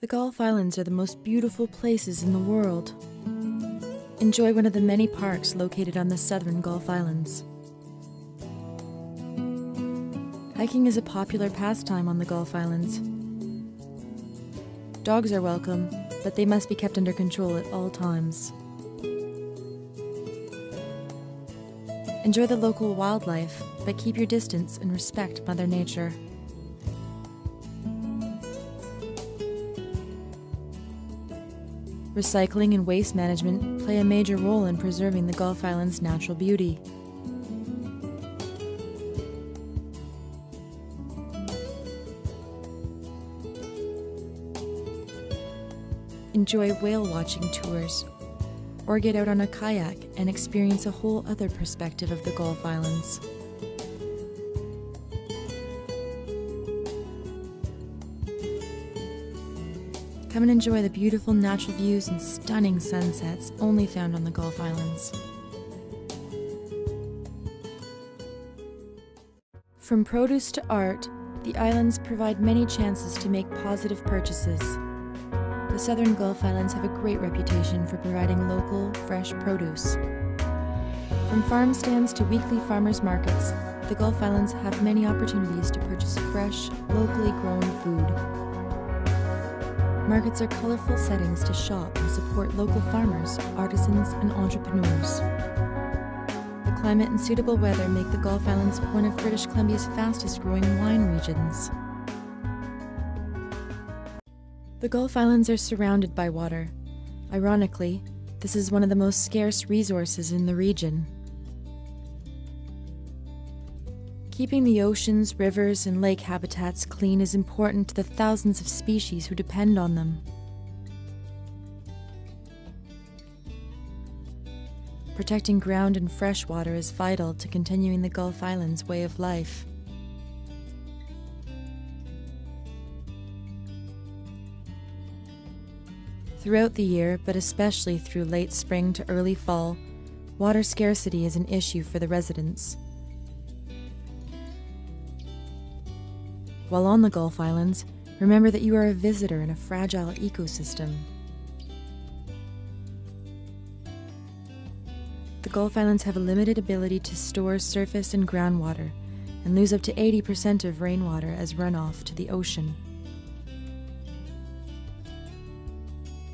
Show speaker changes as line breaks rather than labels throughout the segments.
The Gulf Islands are the most beautiful places in the world. Enjoy one of the many parks located on the southern Gulf Islands. Hiking is a popular pastime on the Gulf Islands. Dogs are welcome, but they must be kept under control at all times. Enjoy the local wildlife, but keep your distance and respect Mother Nature. Recycling and waste management play a major role in preserving the Gulf Islands' natural beauty. Enjoy whale watching tours, or get out on a kayak and experience a whole other perspective of the Gulf Islands. Come and enjoy the beautiful natural views and stunning sunsets only found on the Gulf Islands. From produce to art, the islands provide many chances to make positive purchases. The southern Gulf Islands have a great reputation for providing local, fresh produce. From farm stands to weekly farmers markets, the Gulf Islands have many opportunities to purchase fresh, locally grown food. Markets are colorful settings to shop and support local farmers, artisans, and entrepreneurs. The climate and suitable weather make the Gulf Islands one of British Columbia's fastest growing wine regions. The Gulf Islands are surrounded by water. Ironically, this is one of the most scarce resources in the region. Keeping the oceans, rivers, and lake habitats clean is important to the thousands of species who depend on them. Protecting ground and fresh water is vital to continuing the Gulf Islands' way of life. Throughout the year, but especially through late spring to early fall, water scarcity is an issue for the residents. While on the Gulf Islands, remember that you are a visitor in a fragile ecosystem. The Gulf Islands have a limited ability to store surface and groundwater and lose up to 80% of rainwater as runoff to the ocean.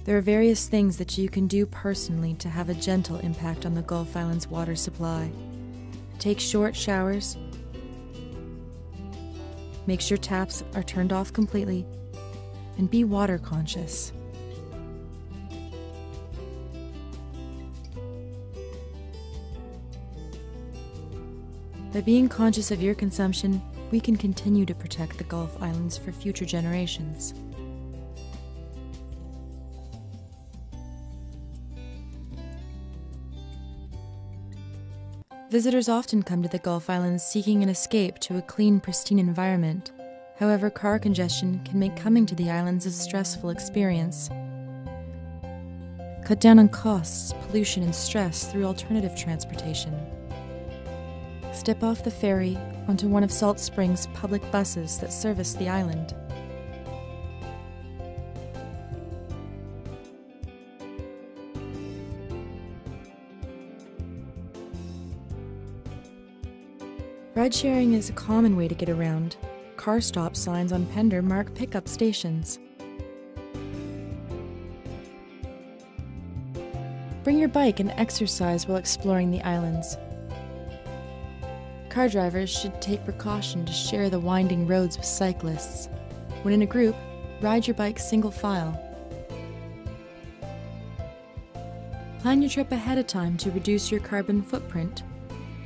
There are various things that you can do personally to have a gentle impact on the Gulf Islands' water supply. Take short showers, make sure taps are turned off completely, and be water conscious. By being conscious of your consumption, we can continue to protect the Gulf Islands for future generations. Visitors often come to the Gulf Islands seeking an escape to a clean, pristine environment. However, car congestion can make coming to the islands a stressful experience. Cut down on costs, pollution, and stress through alternative transportation. Step off the ferry onto one of Salt Springs' public buses that service the island. Ride-sharing is a common way to get around. Car stop signs on Pender mark pickup stations. Bring your bike and exercise while exploring the islands. Car drivers should take precaution to share the winding roads with cyclists. When in a group, ride your bike single file. Plan your trip ahead of time to reduce your carbon footprint.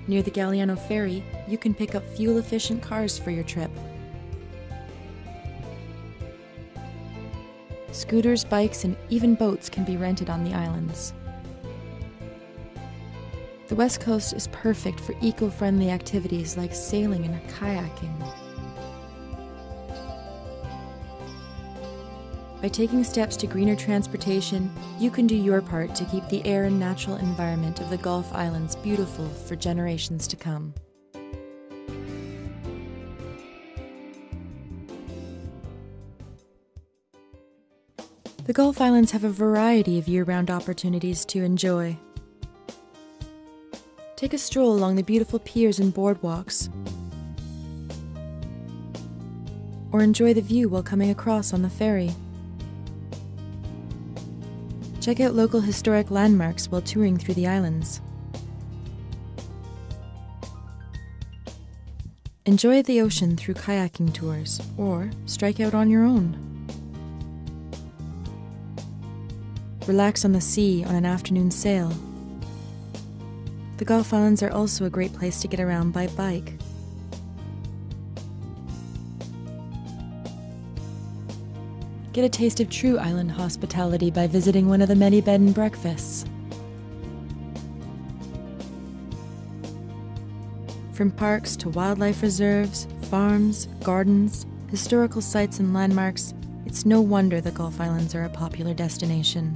Near the Galiano Ferry, you can pick up fuel-efficient cars for your trip. Scooters, bikes, and even boats can be rented on the islands. The West Coast is perfect for eco-friendly activities like sailing and kayaking. By taking steps to greener transportation, you can do your part to keep the air and natural environment of the Gulf Islands beautiful for generations to come. The Gulf Islands have a variety of year-round opportunities to enjoy. Take a stroll along the beautiful piers and boardwalks, or enjoy the view while coming across on the ferry. Check out local historic landmarks while touring through the islands. Enjoy the ocean through kayaking tours, or strike out on your own. Relax on the sea on an afternoon sail. The Gulf Islands are also a great place to get around by bike. Get a taste of true island hospitality by visiting one of the many bed and breakfasts. From parks to wildlife reserves, farms, gardens, historical sites and landmarks, it's no wonder the Gulf Islands are a popular destination.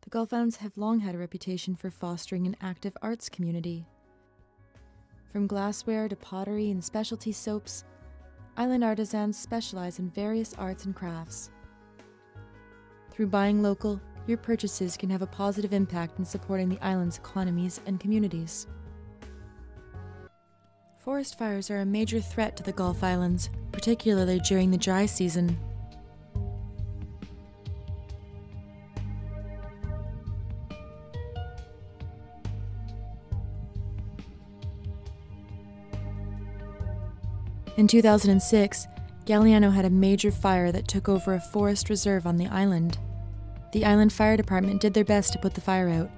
The Gulf Islands have long had a reputation for fostering an active arts community. From glassware to pottery and specialty soaps, island artisans specialize in various arts and crafts. Through buying local, your purchases can have a positive impact in supporting the island's economies and communities. Forest fires are a major threat to the Gulf Islands, particularly during the dry season. In 2006, Galiano had a major fire that took over a forest reserve on the island. The island fire department did their best to put the fire out,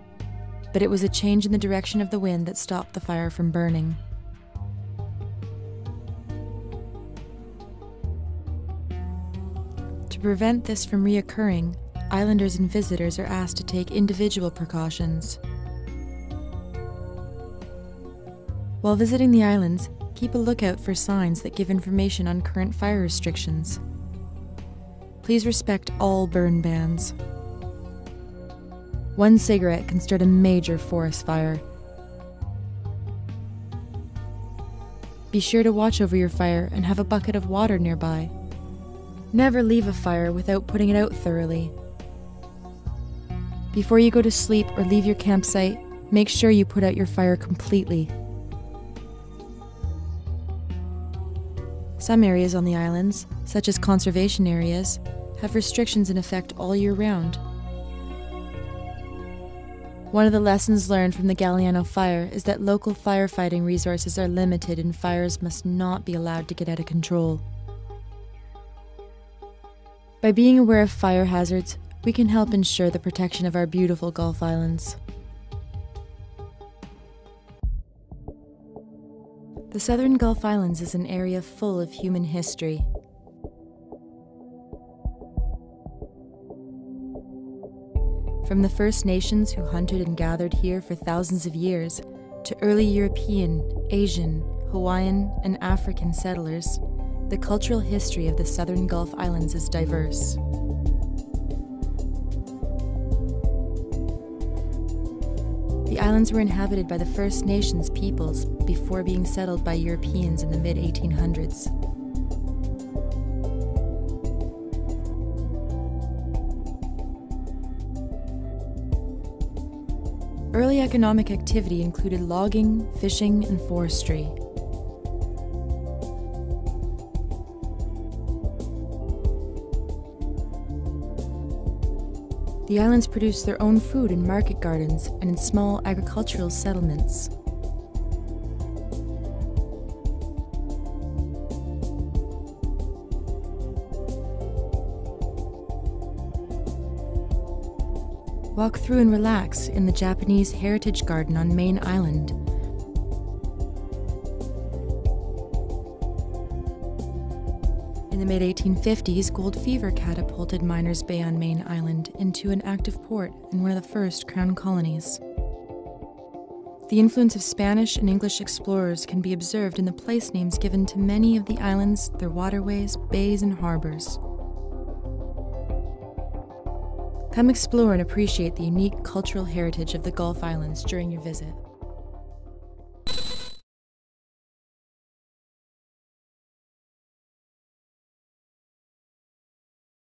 but it was a change in the direction of the wind that stopped the fire from burning. To prevent this from reoccurring, islanders and visitors are asked to take individual precautions. While visiting the islands, keep a lookout for signs that give information on current fire restrictions. Please respect all burn bans. One cigarette can start a major forest fire. Be sure to watch over your fire and have a bucket of water nearby. Never leave a fire without putting it out thoroughly. Before you go to sleep or leave your campsite, make sure you put out your fire completely. Some areas on the islands, such as conservation areas, have restrictions in effect all year round. One of the lessons learned from the Galiano fire is that local firefighting resources are limited and fires must not be allowed to get out of control. By being aware of fire hazards, we can help ensure the protection of our beautiful Gulf Islands. The Southern Gulf Islands is an area full of human history. From the First Nations who hunted and gathered here for thousands of years, to early European, Asian, Hawaiian, and African settlers, the cultural history of the Southern Gulf Islands is diverse. The islands were inhabited by the First Nations peoples before being settled by Europeans in the mid-1800s. Early economic activity included logging, fishing, and forestry. The islands produced their own food in market gardens and in small agricultural settlements. Walk through and relax in the Japanese Heritage Garden on Main Island. In the mid-1850s, gold fever catapulted Miners Bay on Main Island into an active port and one of the first crown colonies. The influence of Spanish and English explorers can be observed in the place names given to many of the islands, their waterways, bays, and harbors. Come explore and appreciate the unique cultural heritage of the Gulf Islands during your visit.